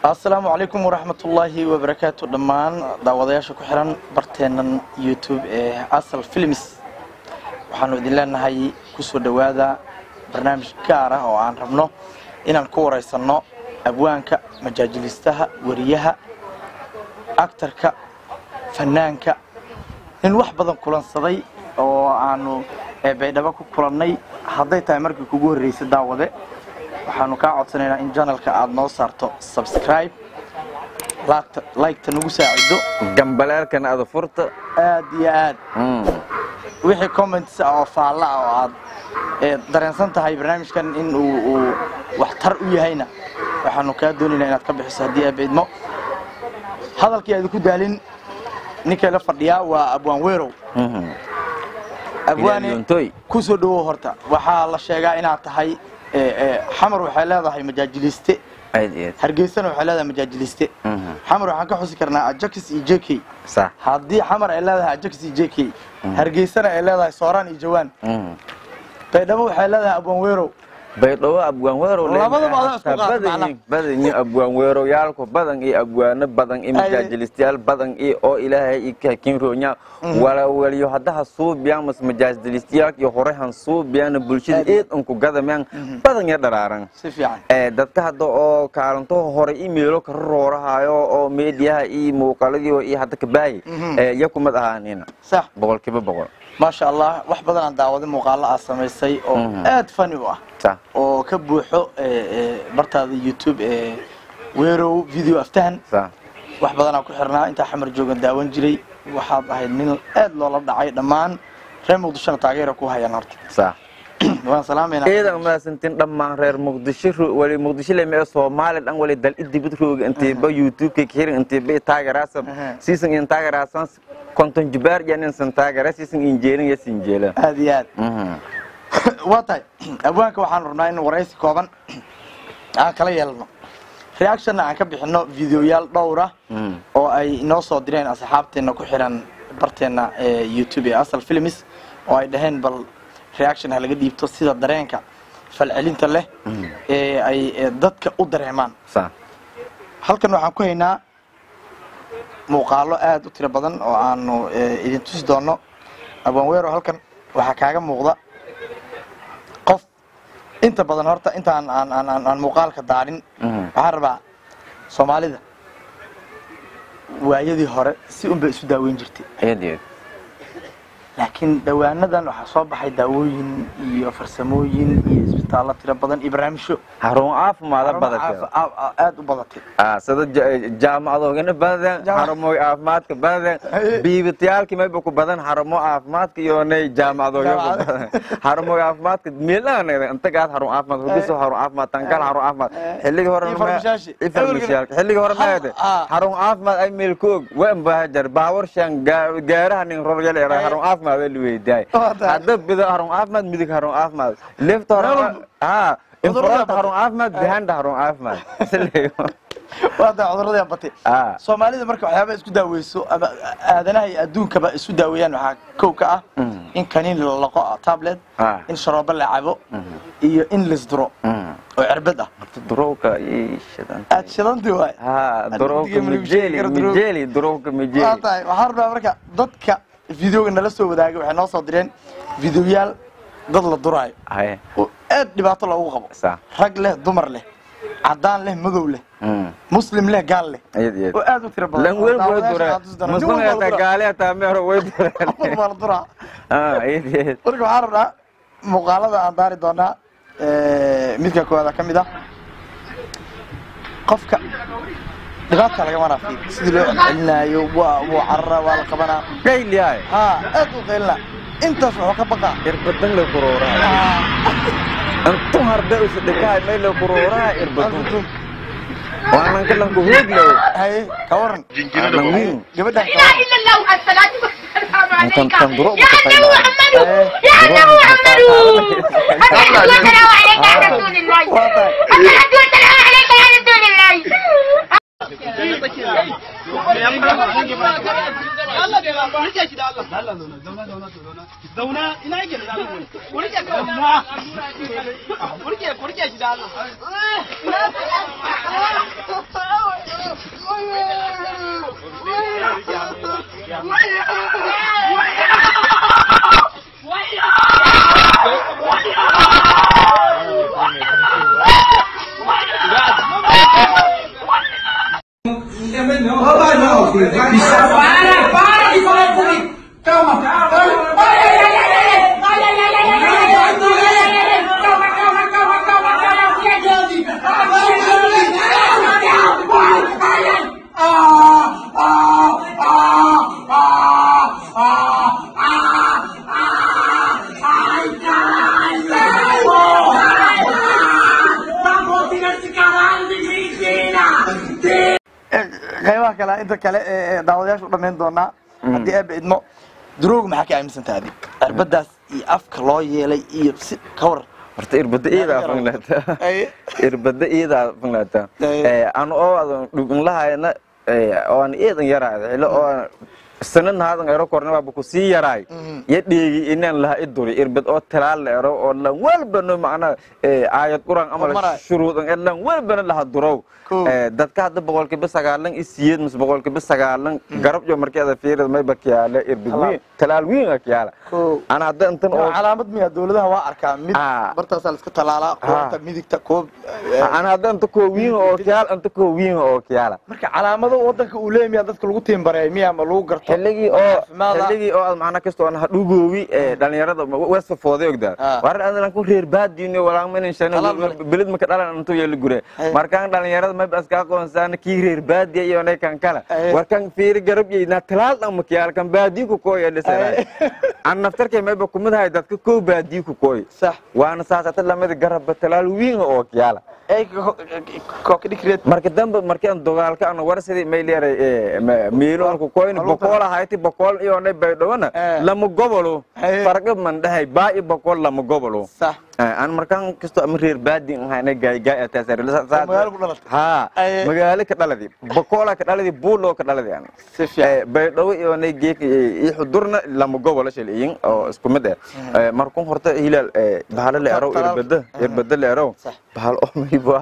السلام عليكم ورحمة الله وبركاته دمان داودياشا ku xiran barteenan YouTube asal films waxaanu idin leenahay ku soo dhawaada barnaamij gaar ah oo aan rabno inaan ku wareysano abwaanka majaajilistaha wariyaha actorka fanaanka in wax badan kulansaday oo aanu baydhabo ku kulannay haday tahay markii kugu horeysay daawade waxaanu ka codsanaynaa in channelka aad noo saarto subscribe like nagu saacido gambalaalkan aad furto aad iyo aad wixii comments oo faala oo aad dareensan tahay barnaamijkan in uu wax tar u yahayna waxaanu ka doonaynaa inaad ka bixiso hadii aad beedmo hadalkii aad ku daalin ninka la fadhiya waa abwaan weerow abwaan ku soo dhawo horta waxa la sheegaa inaad tahay xamar waxay leedahay majaajiliste hargeysana waxay leedahay majaajiliste xamar waxaan ka xusi karnaa Ajax iyo JK صح hadii xamar ay leedahay Ajax iyo JK hargeysana ay leedahay Sooraan iyo Jawaan baydhabo waxay leedahay abwaan weerow baydhabo abwaan weerow labadaba isku qaad badan abwaan weerow yaalku badan iyo abwaana badan majaajilistayaal badan oo ilaahay ka kinroonya wala waliyo hadaha suubiyaan majaajilistayaal iyo horehan suubiyaan bulshada eed ku gadameen badan ya daraaran si fiican dadka hada oo kaalanto hore email ka roorahayo oo media iyo muuqaaladii iyo hada ka baay yakumad ahaanina صح boqolkiiba boqol ما شاء الله wax badan aan daawado muuqaalo ah sameysay oo aad fani u ah oo ka buuxo bartaada YouTube weerow video aftaan wax badan aan ku xirnaa inta xamar joogan daawan jiray waxaad ahayd nin aad loola dhacay dhamaan reer Muqdisho taageero ku hayaan horta صح waan salaameynaa eedan ma santin dhamaan reer Muqdisho wali Muqdisho leeyahay Soomaaliland an wali dal idibad rooga intee ba YouTube ka xirin intee ba taageeraasan season in taageeraasan konton jibaar yanin san taageeraa season injeelin ya sinjeela aad iyo aad waatay abwaanka waxaan rabnaa in wareysi kooban aan kala yeelno reaction aan ka bixino videoyaal dhowr ah oo ay inoo soo direen asxaabteena ku xiran barteena YouTube ee asal films oo ay dhaheen bal reaction laga dhiibto sida dareenka falcelinta leh ay dadka u dareemaan صح halkan waxaan ku haynaa muuqaalo aad u tiro badan oo aanu idin tusi doono abwaan weerow halkan waxa kaaga muuqda qof inta badan horta inta aan muuqaalka daarin waxaan rabaa Soomaalida waayadii hore si un bay isu daaweyn jirtay ayadii laakiin dawaanadan waxa soo baxay daawooyin iyo farsamooyin iyo isbitaallo tiro badan iyo barnaamijyo harun caafimaad badan aad u badatay sida jaamacadooda badan harumo caafimaadka badan biibitiyaalkii ma ku badan harumo caafimaadka iyo nay jaamacadooda badan harumo caafimaadka meelaha inta gaad harun caafimaad hubiso harun caafimaad tankal harun caafimaad xilliga hore xilliga hore ma harun caafimaad ay meel koog waan baajar baawar shan gaaraha nin roryal ee harun caafimaad الويداي هذا بده هرم أحمد مديك هرم أحمد لفت هرم إنفراد هرم أحمد بهند هرم أحمد وهذا عذر ذي بطي Soomaalida marka waxyaabo isku daaweyso ama aadanaha adduunka ba isku daawayaan waxa kowka ah in kaniin la laqo tablet in sharoobo la cabo iyo in lisdro oo cirbad ah drowka ee shidan aad shidantii waay drowka mijeli drowka mijeli waxaan rabaa marka dadka videoga nala soo wadaagay waxay noo soo direen videoyaal dad la duraayo oo aad dhibaato loogu qabo rag leh dumar leh cadaan leh madow leh muslim leh gaal leh oo aad u tiro badan lan weel way duraa muslim ta gaal ta meero way duraa marka waxaan rabnaa muuqaalada aan daari doonaa midka koowaad ka mid ah qofka dhibaato laga marafay sidii loo celinayo waa carra waa la qabanaa qayliyaay aad u qaylna intaas wuxuu ka baqa irbadan la quruuraa antum harda is dhigay meel la quruuraa irbadan وانا كلام كهود لو هاي كورن gabadhan ila illa allah assalatu wassalamu alayka kan duro ya muhammad ya muhammad assalamu alayka ya rasulullah assalamu alayka ya rasulullah zauna ina yake da zauna kurke kurke shi da Allah Para di falar comigo. Calma. qaybaha kale inta kale daawadayaashu dhameyn doonaa haddii aad idmo duroog maxaa ka aaminsan tahay cirbadaas iyo afka loo yeelay iyo si ka war horta irbada iyada afanglaata irbada iyada afanglaata aan oo adan dhubin lahayna oo aan eedan yaraad xilo oo sanadna haadan ero korna waa ku sii yaraay yadheegi inaan laha iduri irbad oo talaal ero oo lan walbano macna aayad quraan amal shuruudan lan walbano laha durow dadka hadda boqolkiiba 9 isiyeed mus boqolkiiba 9 garab jo markeeda fiirad may bakiyaale irbad talaal weyn akiyaala ana hadda intan oo calaamad miya dawladaha waa arkaa mid bartaas la iska talaala qoorta midigta koob ana hadda inta ko weyn oo kiyaal inta ko weyn oo kiyaala marka calaamado wadanka uu leeyahay dadka lagu tiimbaray miya ma lagu garto xiligi oo macna kasto aan hadhugoowi dhalinyarada wasa fooday ogdaa war aan ku reer baadiino walaal ma in shan bilad ma ka dhalan intuu yeel gure markaan dhalinyarada ma bas ka qoonsan ki reer baadiyo iyo inay kan kala war kan fiir garab yeena talaal ma kiyaal kan baadiyo ku kooy dhisay aan naftarkay ma ba kumidahay dadka ko baadiyo ku kooy sax waana saasata lamada garab talaal weyn oo kiyaala ay ko kidikreed marka dambe markaan dagaalka aan warsadii may leeyahay meelo ku kooyn boqol hayti boqol iyo inay baydhowna lama gobolo farqad man dhahay baa i boqol lama gobolo sax aan markaan kasto am reer baadi ahayna gaay taasar ha magaalo ka dhaladii boqola ka dhaladii buulo ka dhaladii aan baydhow iyo inay geek i xudurna lama gobolo shiliin oo isku mid ah markaan horta hilal bahal la aro irbada la aro bahal oo mayba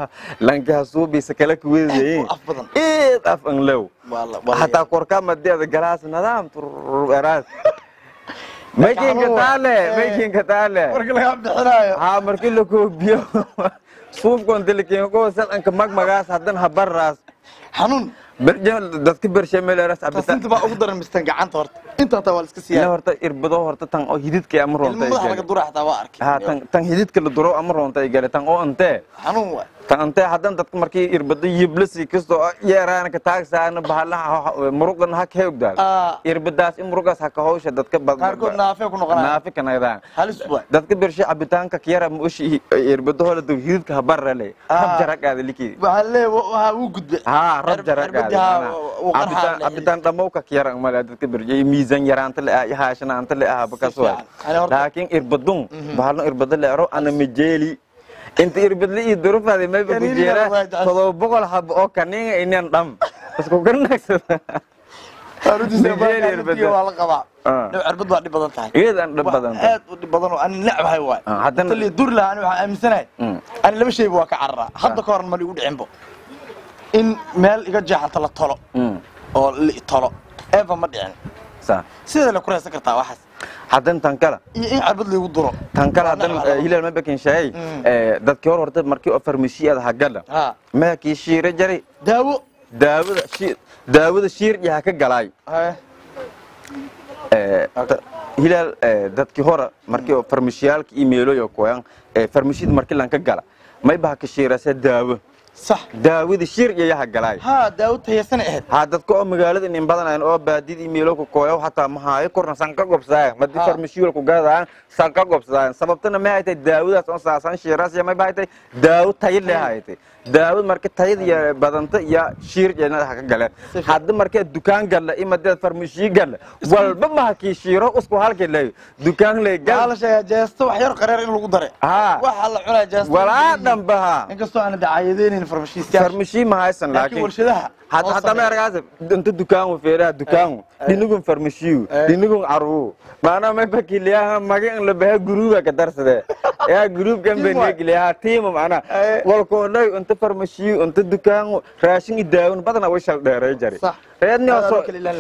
lanka suubiisa kala ku weeyay af an low hatta korka madeeda galaas nadaam turaas making katale marka laga bixinayo ha markii la koobiyo suuf kon dilkeen ko san ka magmagaas hadan habarras xanuun برجع دتك برشة ملارس أبدا أنت بقى أقدر مستنجع عن طرت أنت طوال سكسيان لا هرت إربضه هرت تان أو هديت كي أمرون تاي الموضوع على قدرة حتى وارك ها تان هديت كل دروع أمرون تاي قال تان أو أنت حنو تان أنت حدا دتك مركي إربضه يبلسي كستو يا رانا كتاك سان بحالا مروقن هك هيك دال إربضاس إمروقاس هك هوش دتك بق كاركون نافع كنا قرا نافع كنا يدان هالسبوع دتك برشة أبتان ككيرا مش إربضه هلا دو هديت كهبر رلي رب جرك هذا لكي بحاله وجود ها رب جرك أبتان تموك كيرا مالا دتك برشة ميزان يران تلا يهاشنا أنت لا بكسوة لكن إربضون بحالنا إربض اللي أرو أنا مجالي أنت إربض لي الظروف هذه ما بيجيرا فلو بقول حب أو كنين إني أندم بس كوكرنا كسر أريد سبب إربض والله قضاء إربض بعد بدن تاني إيه أنا بدن بدن أنا لعب هاي واي حتى اللي يدور له أنا أمسناي أنا لما شيء بواك عرّا حتى كارن ما يقول عنبه إن مال يرجع حتى لا طلع أو اللي طلع إيه ما يعني صح سيدا لو كنا سكرتها واحد حدن تنكلا إيه عربض لي يقدره تنكلا حدن هلال ما بكين شيء ده كيور ورد مركي أفر مشي هذا حقلا ما كي شير جري داود شير يهك جلاي هلال ده كيور مركي أفر مشيال كإيميلو يكوين فرمشيد مركي لانك جلا ما يبهك شير سد داود صح داود الشير يا جلاي داود هي سنة إهد هذا كم مقالة إن بدنا إن أو بدي إيميلو كويا وحتى ما هاي كورنا سانكا قبضة ما دي فرمشيول كوجا سانكا قبضة سببتنا ما هي داود أصلا سان شيراس يا ما بهاي داود تايل له هاي داود مركز تايل يا بدنت يا شير جنا هكا جلا هذا مركز دكان جلا إما ده فرمشي جلا والبما كي شيرو أسكو هالك اللي دكان اللي جلا على شيء جاستو وحير قرار إنه قدره وحلا علا جاستو ولا دم بها إنك استو أنا دعايدين فرمشي ما هاي سن لكن حتى ما رجعت أنت دكان وفيرا دكان دينكم فرمشيو دينكم عرو ما أنا ما بكي ليها ما كان لبها جروب كدرس ده يا جروب كان بينك ليها تيم معنا والكون ده أنت فرمشيو أنت دكان راشين يداون بدنا ويشل ده رجري صح لأنه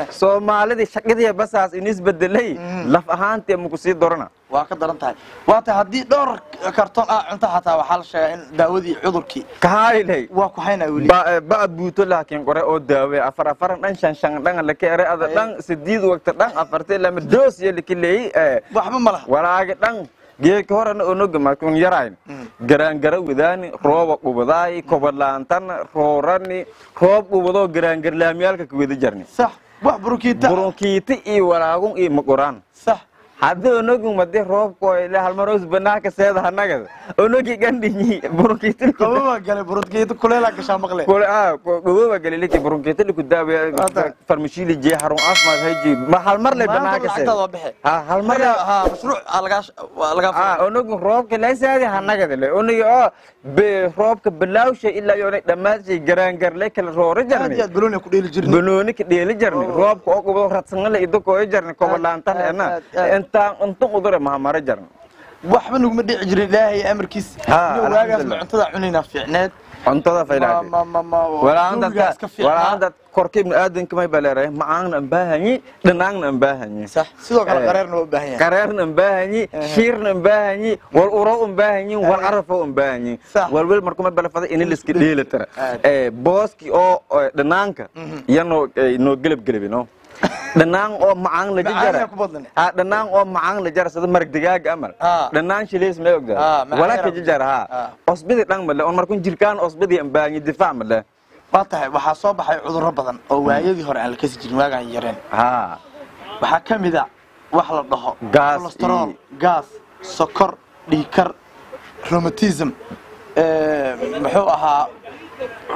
سو مالدي شكله بس إنيس بدلي لف أهان تيم كسي دورنا waa ka daran tahay waata haddii dhowr karton cunto xataa waxaa la sheegaa in daawadii cudurkii kahaylay waa ku haynaa weli ba buuto laakiin qore oo daawe afar dhan shan dhan la keere ada dhan sideed waqti dhan afartay lama doos yeelkilay waxba ma laha walaaga dhan geedka horena onoga markuu yarayn garaangara wadaani rooba qubadaay kobolaantan roorani roob qubado garaangar laamiyalka ku wada jarni sax wax burukiita iyo walaagun iyo maqoraan sax hadda onogu made roobko ilaa hal maroos banaanka seeda hanaga onogi gandhiyi burukiita qababa galay burukiita kuleela gashaa maqle kule qababa galay liki burukiita ku daawe farmashili jee harun afmaad hayji ma hal mar le banaanka seeda hal mar mashruuc laga onogu roobka la seeda hanaga le onogi oo roobka bilaawshay ilaa yoonay dhamaashay garaangar le kala rooro jarnay balooni ku dheeli jirnay balooni ka dheeli jarnay roobka oo qabado radsan le idoo jarnay kobolaantan ena انت قدر ما مر جرن waxba nuguma dhici jiray ilaahay amarkiis iyo waagaas cuntada cunayna fiicneed cuntada faylaad wala anda korkib aadanka may baleeray ma aan baahanyi dhanaagna baahanyi sax sidoo kale qareerna u baahan yahay qareerna baahanyi shiirna baahanyi wal uro baahanyi wal arafo baahanyi wal markuu ma balafada in la iska dheelitara booski oo dhanaanka yano no gelabino dhanaan oo macaan la jara dhanaan oo macaan la jara sida marag digaag amal dhanaan shilees ma ogda wala ka jara osbidi dhan ma on markuu jirkaan osbidi ambaani difaac ma leh waatahay waxa soo baxay cudurro badan oo waayadii hore aan la kasi jirin waagaan yareen waxa kamid ah wax la dhaho cholesterol gas sokor dhiikar rheumatism muxuu ahaa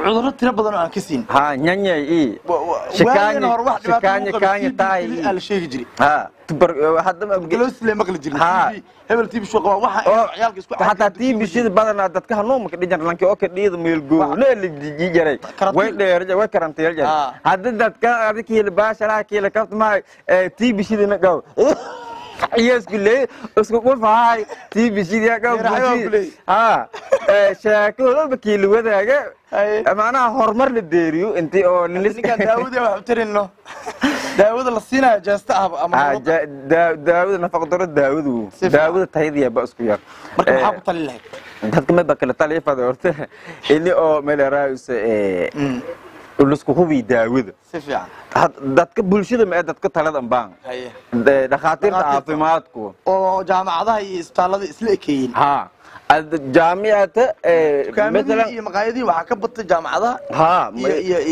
cudurro tira badan oo aan ka siin nyanya shikaanya taay al sheegi jiri tubar hadda galoos le maqli jirin hebel tiib soo qaba waxa ciyaalka isku hatta tiib shid badan dadka hanuum ka dhijan lanki oo ka dhiid meel goone la jiray way dheer way karanteel jiray hadda dadka adkii baashara kii la kabtma tiib shidina gaw يسكلي اسكو فاي تي بي سي يا قبل شاكو بكيل وداغا معناها هرمر لديريو انت او نلسكا داوود wax tirino daawada la siinaa jeesta ama daawada nafaqo daro daawada taydiya ba isku yar marka waxa ku talin lahayd dadka ma bakala taliifada horta ini oo meel raayus ulusku hubi daawada si fiican dadka bulshada ma dadka taladan baan dhakhaatiirta caafimaadku oo jaamacadaha iyo isbitaalada isla ekeeyeen jaamicada مثلا maqaayadii waxa ka batay jaamacadaha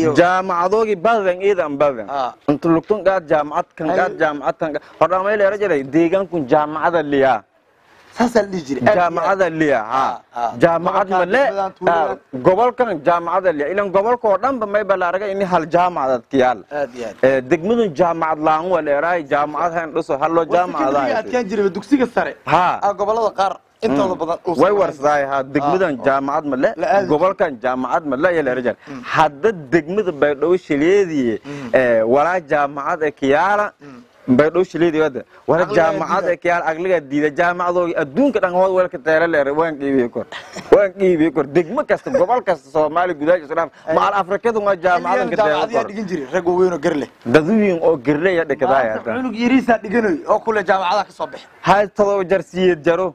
iyo jaamacadoogi badan iidan badan inta lugtun gaad jaamacad kan horaan meel yar jiray deegaanku jaamacada liya saasal dhijiri jaamacada liya jaamacad male gobolkan jaamacada liya ilan gobolka oo dhanba may balaaraga in hal jaamacad kiyaal degmadu jaamacad laan waleeray jaamacad han dhuso halo jaamacada aad kan jiray dugsiga sare gobolada qaar intooda badan way warsaay degmadan jaamacad male gobolkan jaamacad male yala rajal hadda degmada baydhabo shileedii wala jaamacad kiyaala baydhabo shileedii wada wala jaamacad kiyaal agliga diida jaamacadooda adduunka dhan hood walka teela leer waan qiibiyo kor degmo kasta gobol kasta Soomaali gudaha Islaam maal Afrikada waa jaamacadan ka teela dhigin jiray rag weyn oo garle dadween oo garle ya dhigadaaya cunug yariisa dhiganayo oo kule jaamacada ka soo bixi hay todo jarsiyeed jaro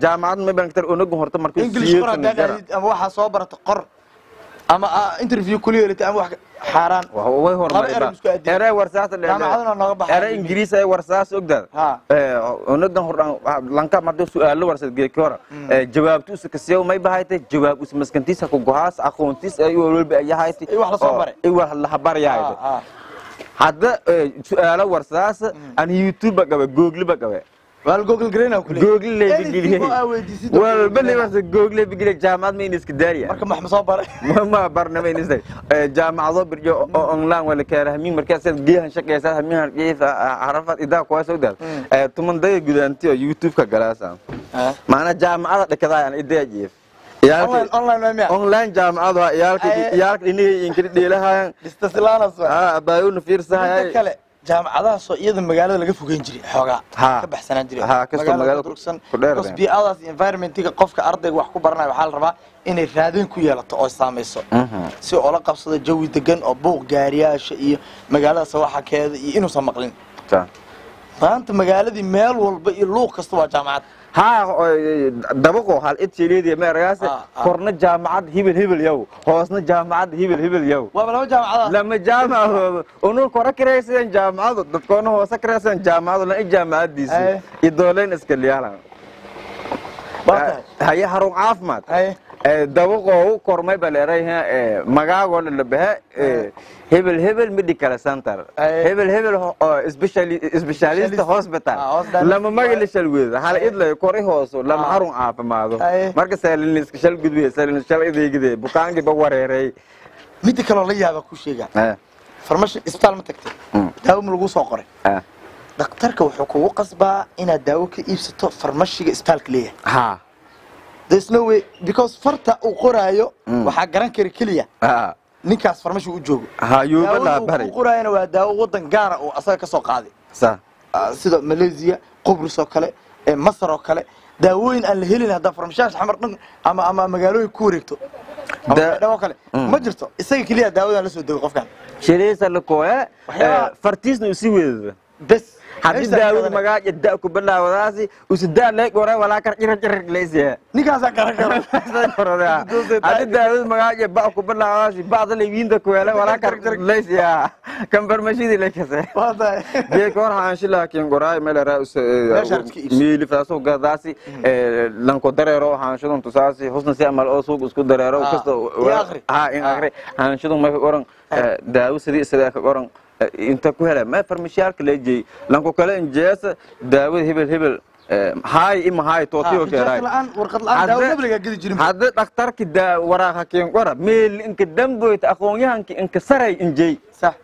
jaamacad ma bantar unagu horta markuu siiyay ama waxa soo barata qor ama interview kuleelita ama wax xaraan way hormar era warsaas jaamacaduna nooga baxay era ingiriis ay warsaas ogdaad unagan hordaan lanka madu su'aalo warsaad geekora jawaabtu iska siyo may bahaytay jawaab us maskantiisa ku go'aas aqoontiis ay walba ay yahayti wax la soo baray wax la habaryahay hadda su'aalo warsaas aan YouTube gabe Google gabe wal Google Green oo kule Google leeyahay wal bali wax Google bigile jaamacad ma iska daariya marka ma soo baray ma barna ma iska jaamacado birjo online wala kaarahmi markaas geehan shaqeysa hamihan geefa arafad idaa kuwa soo dad tumanday gudaantiyo YouTube ka galaasa maana jaamacada dhakadayaan idaa jeef online jaamacada yaalka inay inkiri dheelahaan istaslaana soo abaayuna fiirsahay kale jaamacadaha soo iyada magaalada laga fogeyn jiray xogaa ka baxsanaan jiray magaalada durugsan bi'adaas environmentiga qofka ardayga wax ku baranayo waxa la rabaa inay raadin ku yeelato oo saameyso si oo la qabsado jawi degan oo buuq gaariyaasha iyo magaalada sawaxakeeda iyo inuu soo maqlin maanta magaaladii meel walba iyo luuq kasta waa jaamacad ها دبقو هل إتشيليدي مرياس كورنا جامعة هبل يو هوسنا جامعة هبل يو waa laba jaamacad لما جامعة ونور كورا كريسين جامعة دكتور هوسا كريسين جامعة ولا جامعة ديس يدولين إسكاليالا هاي هروق عافمات دبقو كورماي بالريها مجا ولا بها هبل ميديكال سنتر هبل سبيشاليست هوسبيتال لما ما قال شلويد هل إدلا كوري هوسو لما هروق عاف ماذا مركز سالين شل قدوي سالين شل إذا كده بكانج بوريري mid kale la yaaba ku sheega farmashi isbitaal ma tagtay daawo ma lagu soo qoray dhakhtarka wuxuu kugu qasbaa inaad daawo ka iibsato farmashiga isbitaalka leeyahay ha there's no way because farta uu qoraayo waxa garan kari kaliya ninkaas farmashi u joogo ha yuuba la baray uu qoraayna waa daawo wadan gaar ah oo asaga ka soo qaaday sa sida Malaysia Qobrus oo kale Masar oo kale daawooyin aan la helin hada farmashaas xamar dhan ama magaalooyin ku wareegto daawo kale ma jirto isaga kaliya daawada la soo dego qofkan شريسة لكوه فرتيسنا يسوي بس حدي داود مجا يدأ كبلا وراسي وسدأ لك ورا ولا كر ليسيه نيكاسا كركر حدي داود مجا يبأ كبلا وراسي بعض اللي يين دكوه ولا كر ليسيه كم برمشي دي لك سه بيكون هانشلا كين قراي ملا رأس ميل فاسو قداسي لانكو دريرو هانشلون تساسي حسن سيعمل أسوق اسكو دريرو كستو إن آخر هانشلون ما يقولون داود سدي كقولون انت كهلا ما فرمشيال كليجي لانكو كلا انجاز داود هبل هاي هاي توتيو كراي الان ورقه الان داود نبلغا قدي جيرين هذا دكتور كدا وراها كين قرا ميل انك دمبويت اخونيانك انك سري انجي صح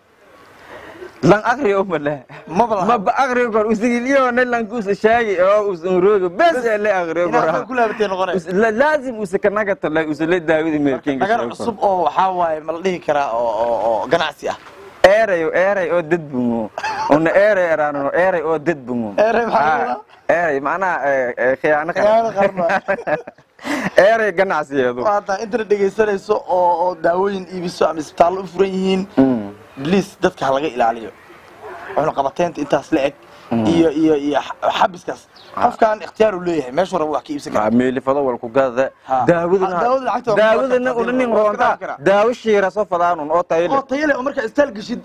لان اخري ولا ما باخري قر وسيليو نلانكوس شاي او اسنروغ بس اللي اخري قرا كلها بتين قرا لازم وسكناك تلا وسلي داود ميركين agar cusub oo waxa waay ma la dhihi karaa oo ganacsi ah ايري او دد بمو اون ايري رانو ايري او دد بمو ايري معناها خيانه قرنا ايري ganacsiyeedu waata inta dhageysanayso oo daawooyin iibiso ama isbitaal u furan yihiin please dadka laga ilaaliyo waxaan qabateenta intaas la eg iyo xabiskaas qofkan ikhtiyaar u leeyahay meesha rabo wax ka iibsan kara meeli fado wal ku gada daawudna uu nin roonta daawo shiira soo fadaan oo tayile oo marka istaal gashid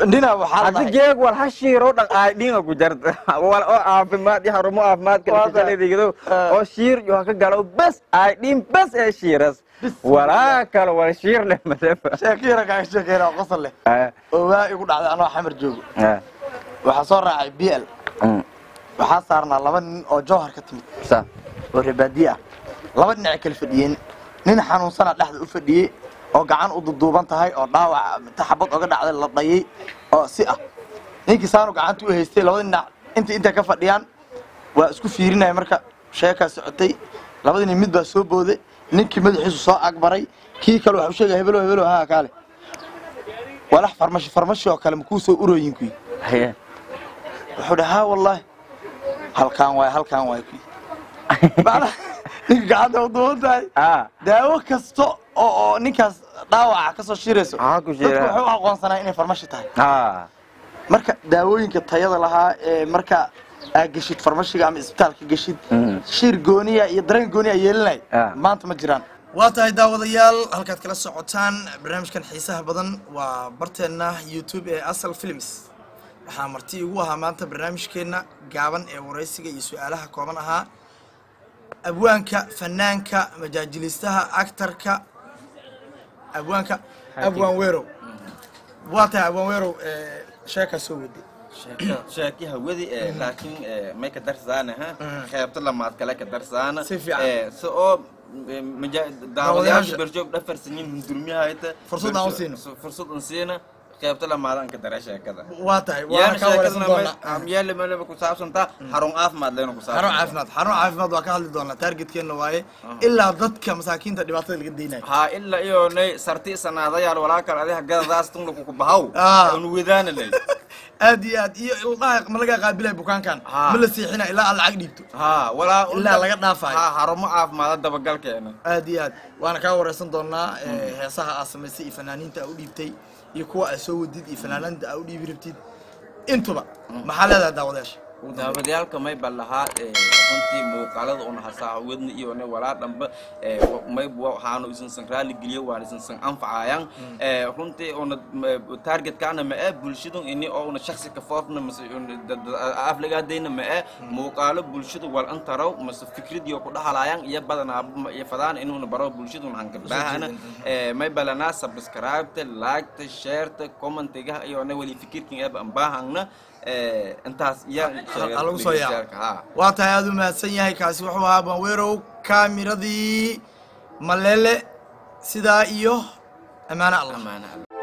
ndina waxa hadi jeeg wal hashiiro dhaqaay dhinga ku jarta wal oo caafimaad iyo harumo caafimaad ka leeyahay oo shiir iyo ka galo bas ay dhin bas ee shiiras wala kala wal shiir leh madaba sheekira ka sheekira qosol leh oo waa igu dhacday anoo xamar joogo waxa soo raacay BL waxa saarnaa laba nin oo joohar ka timid oo ribadiya laba dhinac kala fadhiyeen nin xanuunsana dhaxda u fadhiyay oo gacan u duduuban tahay oo dhaawac taxabad uga dhacday la dhayay oo si ah ninkii saanu gacanta u haystay laba dhinac inta ka fadhiyaan waa isku fiirinay marka sheeka socotay labadii mid baa soo booday ninkii madaxiisu soo agbaray kii kale waxa uu sheegay hebelo ha kaale walax farmashi oo kale ma ku soo urooyin ku wuxuu dhahaa wallahi halkaan waay ku bala ninka gacanta u duubantahay daawo kasto oo ninkaas dhaawaca ka soo shiirayso dadku wuxuu aqoonsanaa inay farmashi tahay marka daawooyinka tayada lahaa ee marka gashid farmashiga ama isbitaalka gashid shiir gooniya iyo dareen gooniya yeelanay maanta ma jiraan waa tahay daawadayaal halkaad kala socotaan barnaamijkan xiisaha badan waa barteena YouTube ee Asal Films waxaa marti ugu ahaa maanta barnaamijkeena gaaban ee wareysiga iyo su'aalaha kooban ahaa abwaanka fanaanka majaajilistaha actorka abwaanka abwaan weerow waa tahay abwaan weerow sheeka soo wadi شاكي هودي لكن ما يقدر زانها خيبت لما أتكلم كدر زانا سو داودياش برجوب دفر سنين من درميها هيدا فرصة نسينا خيبت لما هذا كدرش كذا واتاي يعني شاكرنا ياللي ما لبكو ساعة سنتا حرام عافمات لينو كساعة حرام عافمات وكهل دونا تارجت كأنه واي إلا ضدك مساكين تدبات اللي قدينا ها إلا إيو ني سرتي سنة ضيار ولا كان عليها جذا داس تملك وكبهاو ونوذان اللي أدي الله ملقى قابله بكان كان ملسي حنا إلا على العقديبتو ولا إلا لقد نافع حرام عافمات هذا بقال كأنه أدي وأنا كاور سندونا هسه أسمسي فنانين تأوديبتي يكوا أسود دي فنانين تأودي بربتي intuba maxaa leedahay daawadayaasha daawadayaasha may balaha runtii muuqaalada oo hasaa wadni iyo walaa dhanba may waxaanu isan sanraali geliyo waan isan san anfacayaan runtii oo target kana ma bulshadu inii oo shakhsi ka foofna aflagaadayna ma muuqaalo bulshadu wal antaraw mas fikrad iyo ku dhaxalayaan iyo badanaa iyo fadaan inuu baro bulshadu aan ka baahana may balana subscribe like share comment iyo wali fikirkiin aan baahana intaas iyo lagu soo yaa waa tahay aad u mahadsan yahay kaasi wuxuu ahaa Banweerow kaamiradii Malele sidaa iyo amaana Allah